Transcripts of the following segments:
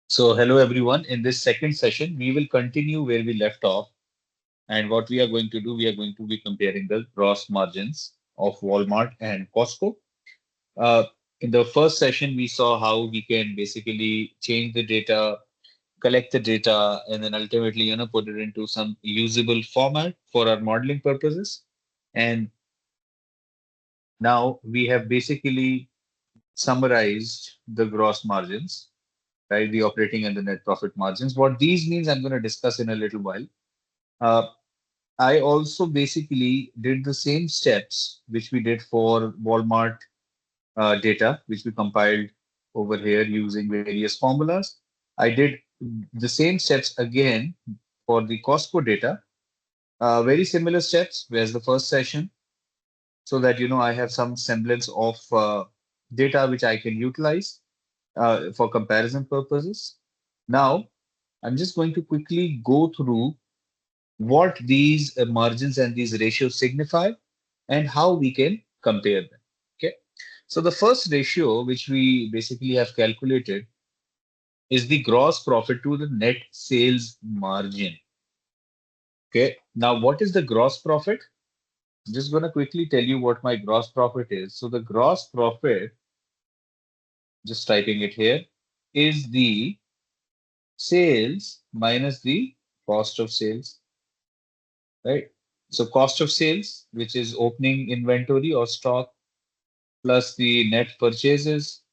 So, hello everyone. In this second session, we will continue where we left off. And what we are going to do, we are going to be comparing the gross margins of Walmart and Costco. Uh, in the first session, we saw how we can basically change the data, collect the data, and then ultimately, put it into some usable format for our modeling purposes. And now we have basically summarized the gross margins, right? The operating and the net profit margins. What these means, I'm going to discuss in a little while. Uh, I also basically did the same steps which we did for Walmart data, which we compiled over here using various formulas. I did the same steps again for the Costco data, very similar steps, whereas the first session, so that I have some semblance of data which I can utilize for comparison purposes. Now, I'm just going to quickly go through what these margins and these ratios signify and how we can compare them. Okay. So the first ratio, which we basically have calculated, is the gross profit to the net sales margin. Okay. Now, what is the gross profit? I'm just going to quickly tell you what my gross profit is. So the gross profit, just typing it here, is the sales minus the cost of sales, right? So cost of sales, which is opening inventory or stock, plus the net purchases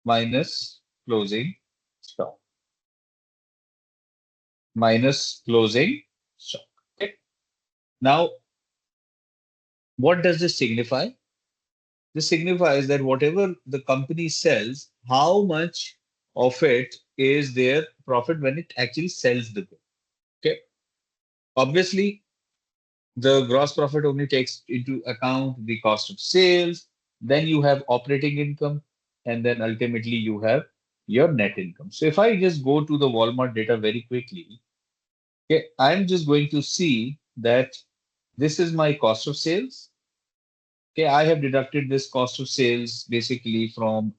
minus closing stock, minus closing stock. Okay. Now, what does this signify? This signifies that whatever the company sells, how much of it is their profit when it actually sells the good. Okay. Obviously, the gross profit only takes into account the cost of sales, then you have operating income, and then ultimately you have your net income. So if I just go to the Walmart data very quickly, okay, I'm just going to see that this is my cost of sales. Okay, I have deducted this cost of sales basically from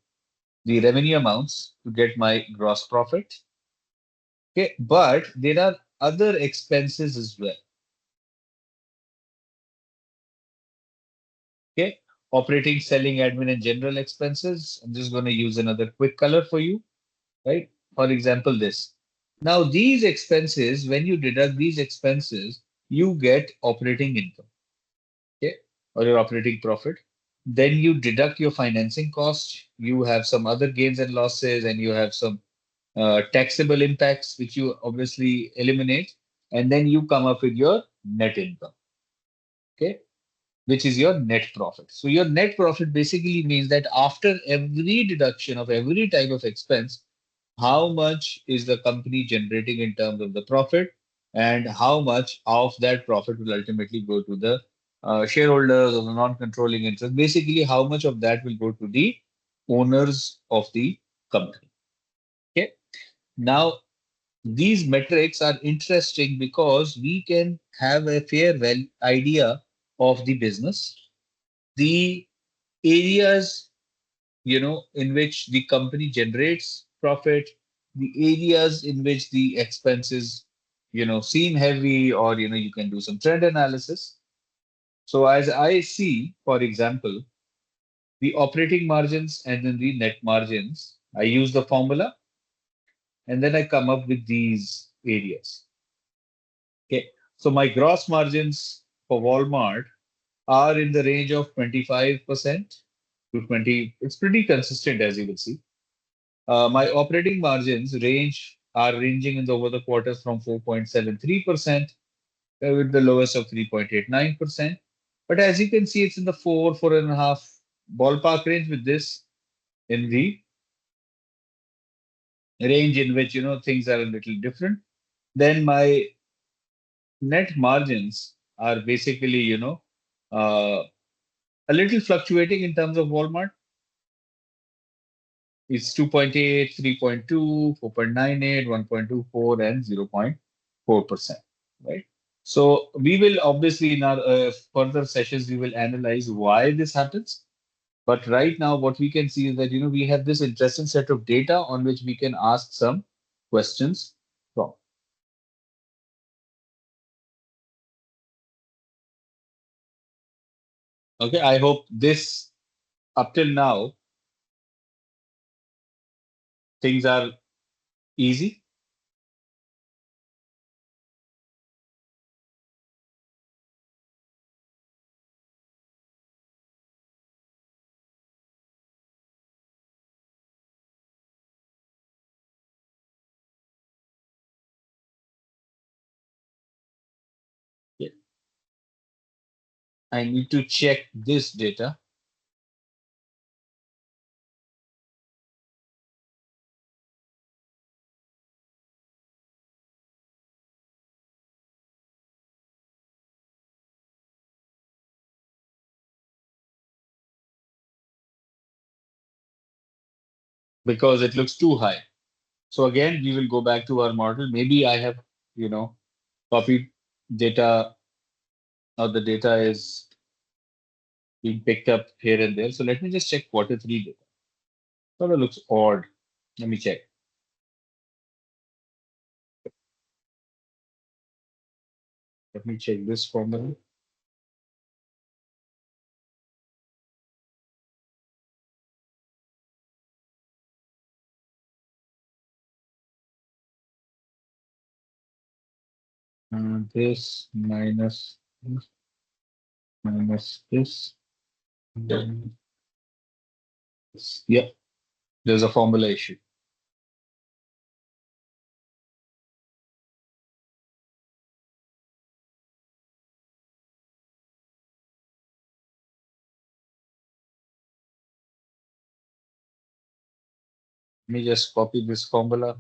the revenue amounts to get my gross profit. Okay, but there are other expenses as well. Okay, operating, selling, admin, and general expenses. I'm just going to use another quick color for you, right? For example, this. Now, these expenses, when you deduct these expenses, you get operating income, okay, or your operating profit. Then you deduct your financing cost. You have some other gains and losses, and you have some taxable impacts, which you obviously eliminate. And then you come up with your net income, okay, which is your net profit. So your net profit basically means that after every deduction of every type of expense, how much is the company generating in terms of the profit, and how much of that profit will ultimately go to the shareholders or the non-controlling interest. Basically, how much of that will go to the owners of the company. Okay. Now, these metrics are interesting because we can have a fair well idea of the business, the areas in which the company generates profit, the areas in which the expenses seem heavy, or you can do some trend analysis. So as I see, for example, the operating margins and then the net margins, I use the formula and then I come up with these areas. Okay, so my gross margins for Walmart are in the range of 25% to 20. It's pretty consistent, as you will see. My operating margins are ranging in over the quarters from 4.73% with the lowest of 3.89%. But as you can see, it's in the 4.5 ballpark range, with this in the range in which things are a little different. Then my net margins are basically uh, a little fluctuating in terms of Walmart. It's 2.8, 3.2, 4.98, 1.24, and 0.4%, right? So we will obviously in our further sessions, we will analyze why this happens. But right now, what we can see is that, we have this interesting set of data on which we can ask some questions from. Okay, I hope this up till now things are easy. Yeah. I need to check this data because it looks too high. So again, we will go back to our model. Maybe I have, copied data, or the data is being picked up here and there. So let me just check quarter three data. Sort of looks odd. Let me check. Let me check this formula. This minus this minus this. Then this. Yeah, there's a formula issue. Let me just copy this formula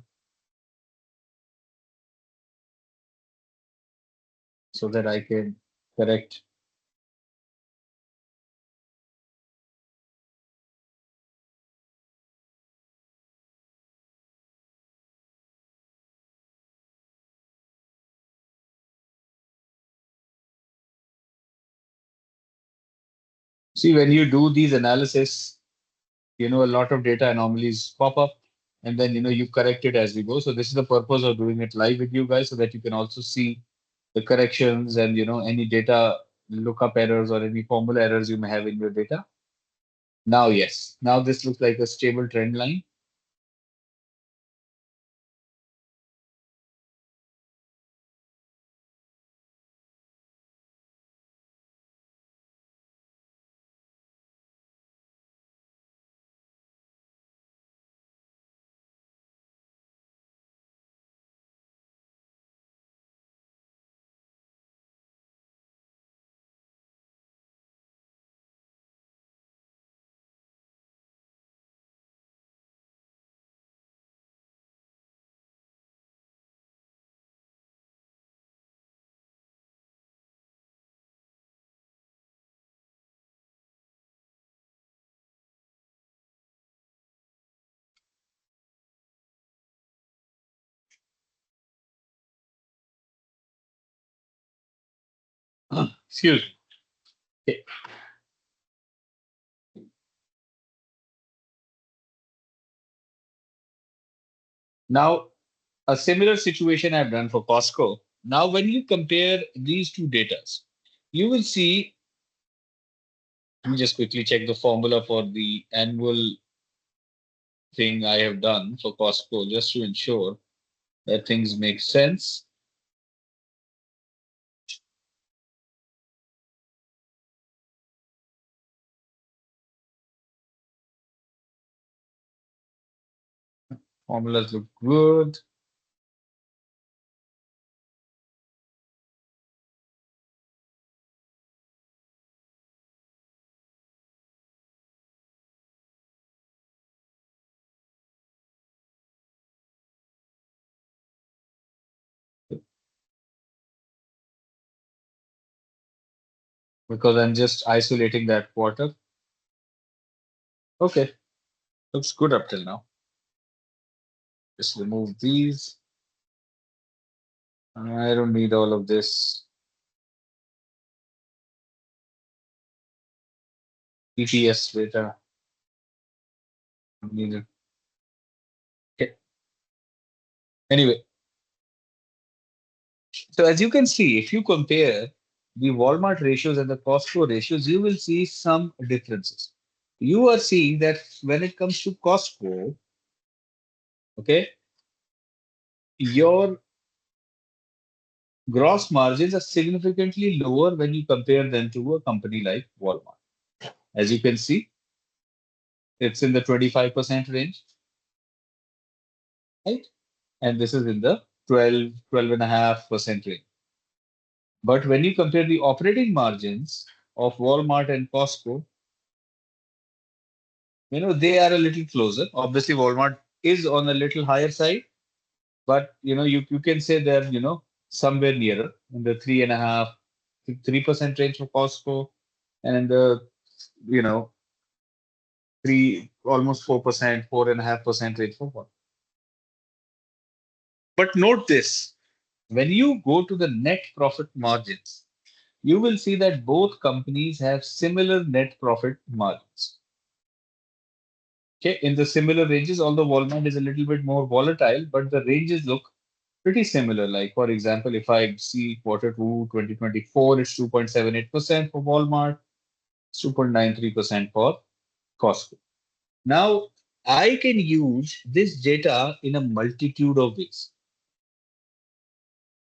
so that I can correct. See, when you do these analysis, a lot of data anomalies pop up, and then, you correct it as we go. So this is the purpose of doing it live with you guys so that you can also see the corrections and, any data lookup errors or any formula errors you may have in your data. Now, yes, now this looks like a stable trend line. Excuse me. Okay. Now, a similar situation I've done for Costco. Now, when you compare these two datas, you will see, let me just quickly check the formula for the annual thing I have done for Costco just to ensure that things make sense. Formulas look good. Because I'm just isolating that quarter. Okay, looks good up till now. Just remove these. I don't need all of this. EPS data needed. Okay. Anyway, so as you can see, if you compare the Walmart ratios and the Costco ratios, you will see some differences. You are seeing that when it comes to Costco, okay, your gross margins are significantly lower when you compare them to a company like Walmart. As you can see, it's in the 25% range, right? And this is in the 12.5% range. But when you compare the operating margins of Walmart and Costco, they are a little closer. Obviously, Walmart is on a little higher side, but you can say they're somewhere nearer in the 3.5 to 3% range for Costco, and in the you know three almost 4%, 4.5% range for Walmart. But note this: when you go to the net profit margins, you will see that both companies have similar net profit margins. Okay, in the similar ranges, although Walmart is a little bit more volatile, but the ranges look pretty similar. Like, for example, if I see quarter two 2024, it's 2.78% for Walmart, it's 2.93% for Costco. Now, I can use this data in a multitude of ways,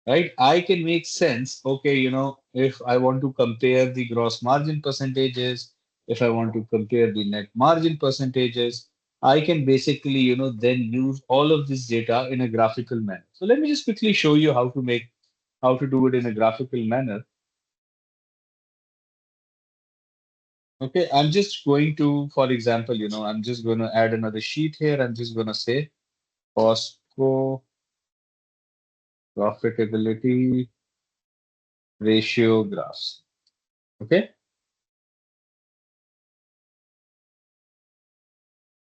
right? I can make sense. Okay, if I want to compare the gross margin percentages, if I want to compare the net margin percentages, I can basically, then use all of this data in a graphical manner. So let me just quickly show you how to do it in a graphical manner. Okay, I'm just going to, for example, I'm just going to add another sheet here. I'm just going to say Costco profitability ratio graphs. Okay,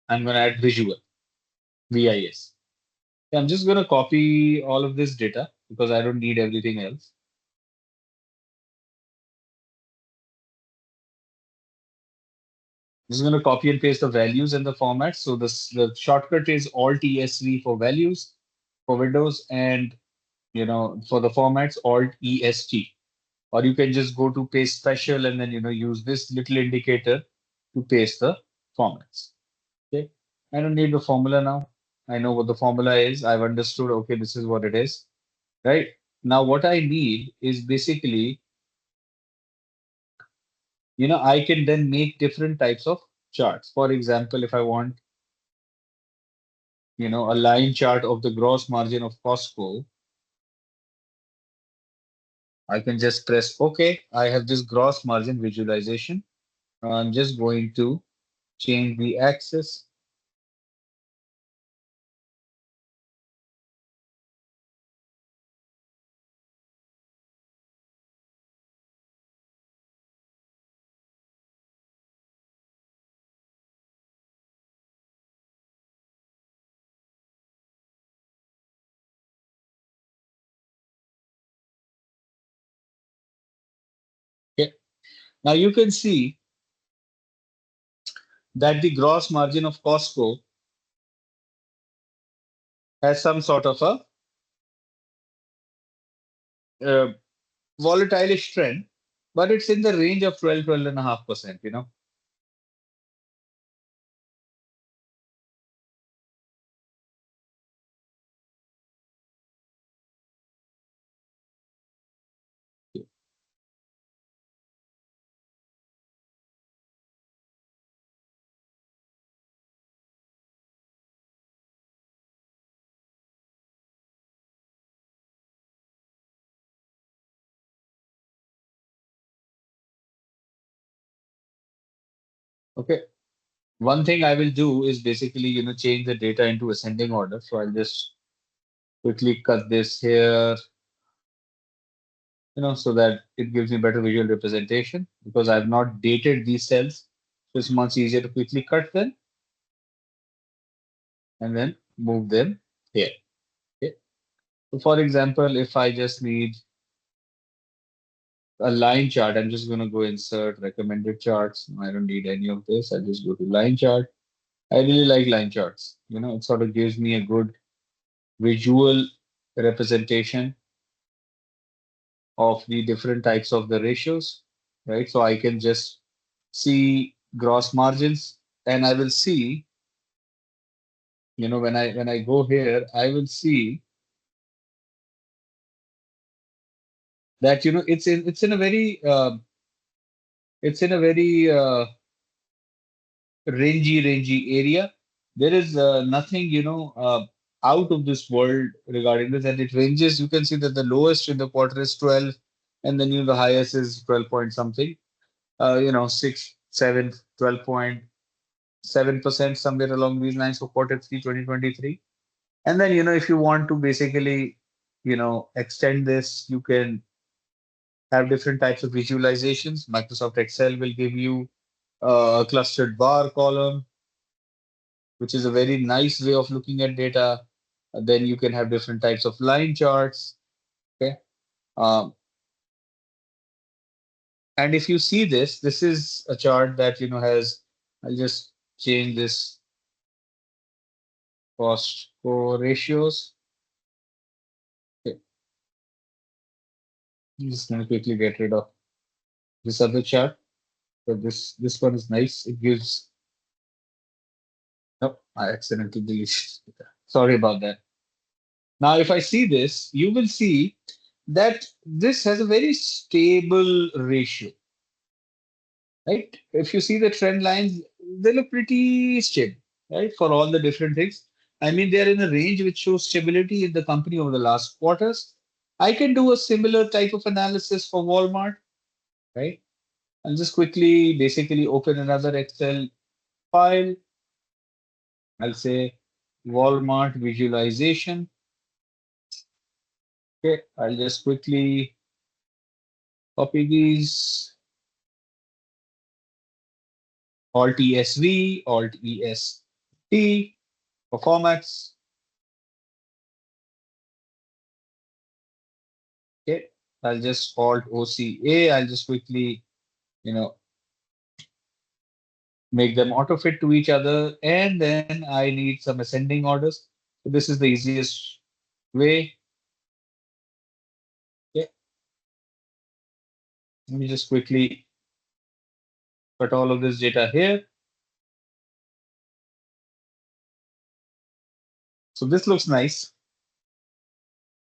I'm going to add visual, VIS. Yeah, I'm just going to copy all of this data because I don't need everything else. I'm just going to copy and paste the values and the formats. So the shortcut is Alt ESV for values for Windows, and for the formats Alt EST. Or you can just go to paste special and then use this little indicator to paste the formats. Okay, I don't need the formula now. I know what the formula is. I've understood. Okay, this is what it is. Right now, what I need is basically I can then make different types of charts. For example, if I want, a line chart of the gross margin of Costco, I can just press OK. I have this gross margin visualization. I'm just going to change the axis. Okay. Now you can see that the gross margin of Costco has some sort of a uh, volatile trend, but it's in the range of 12.5%, Okay. One thing I will do is basically, change the data into ascending order. So I'll just quickly cut this here, so that it gives me better visual representation because I've not dated these cells. So it's much easier to quickly cut them and then move them here. Okay. So for example, if I just need a line chart. I'm just going to go insert recommended charts. I don't need any of this. I just go to line chart. I really like line charts. It sort of gives me a good visual representation of the different types of the ratios, right? So I can just see gross margins, and I will see, when I go here, I will see that it's in a very rangy area. There is nothing out of this world regarding this, and it ranges. You can see that the lowest in the quarter is 12, and then the highest is 12 point something. 6, 7, 12.7%, somewhere along these lines for quarter three 2023. And then if you want to basically extend this, you can have different types of visualizations. Microsoft Excel will give you a clustered bar column, which is a very nice way of looking at data. Then you can have different types of line charts. Okay. Um, and if you see this, this is a chart that has. I'll just change this Costco ratios. Okay. I'm just going to quickly get rid of this other chart. So this one is nice. It gives. Nope, I accidentally deleted. Sorry about that. Now, if I see this, you will see that this has a very stable ratio, right? If you see the trend lines, they look pretty stable, right? For all the different things. I mean, they're in a range which shows stability in the company over the last quarters. I can do a similar type of analysis for Walmart, right? I'll just quickly basically open another Excel file. I'll say Walmart visualization. Okay, I'll just quickly copy these. Alt ESV, Alt EST for formats. Okay, I'll just Alt OCA. I'll just quickly, you know, make them auto fit to each other. And then I need some ascending orders. So this is the easiest way. Okay, let me just quickly put all of this data here. So this looks nice.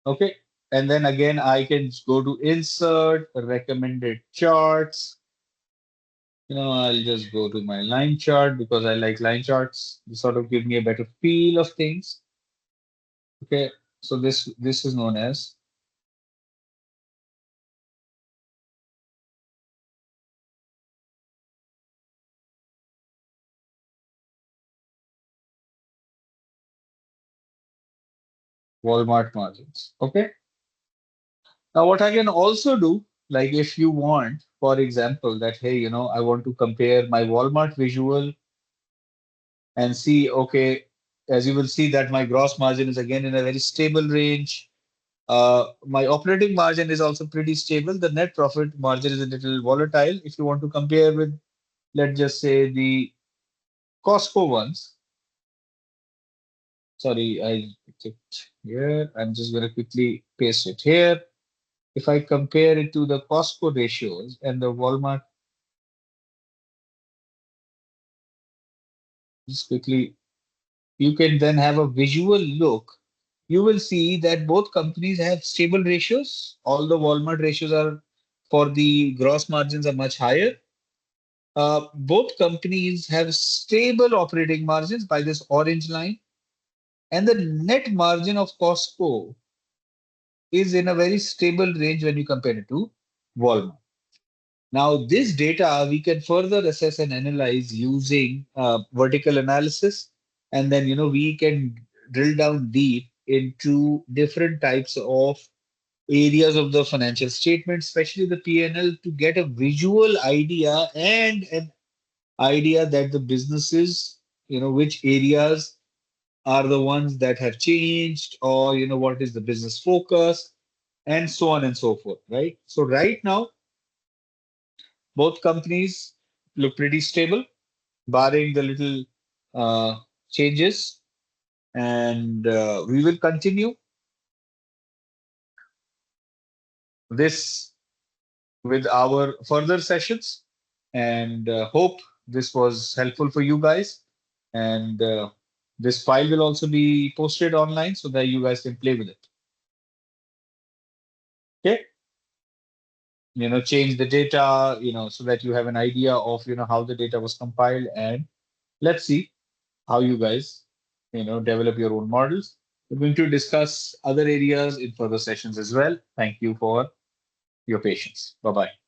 Okay. And then again, I can go to insert recommended charts. I'll just go to my line chart because I like line charts. They sort of give me a better feel of things. Okay. So this is known as Walmart margins. Okay. Now what I can also do, like if you want, for example, that hey, I want to compare my Walmart visual and see, okay, as you will see that my gross margin is again in a very stable range. My operating margin is also pretty stable. The net profit margin is a little volatile. If you want to compare with, let's just say, the Costco ones. Sorry, I clicked here. I'm just going to quickly paste it here. If I compare it to the Costco ratios and the Walmart, just quickly, you can then have a visual look. You will see that both companies have stable ratios. All the Walmart ratios are for the gross margins are much higher. Both companies have stable operating margins by this orange line, and the net margin of Costco is in a very stable range when you compare it to Walmart. Now, this data we can further assess and analyze using vertical analysis, and then we can drill down deep into different types of areas of the financial statement, especially the P&L, to get a visual idea and an idea that the businesses, which areas are the ones that have changed, or what is the business focus, and so on and so forth, right? So right now, Both companies look pretty stable, barring the little changes. And we will continue this with our further sessions. And hope this was helpful for you guys. And this file will also be posted online so that you guys can play with it. Okay. Change the data, so that you have an idea of, how the data was compiled. And let's see how you guys, develop your own models. We're going to discuss other areas in further sessions as well. Thank you for your patience. Bye bye.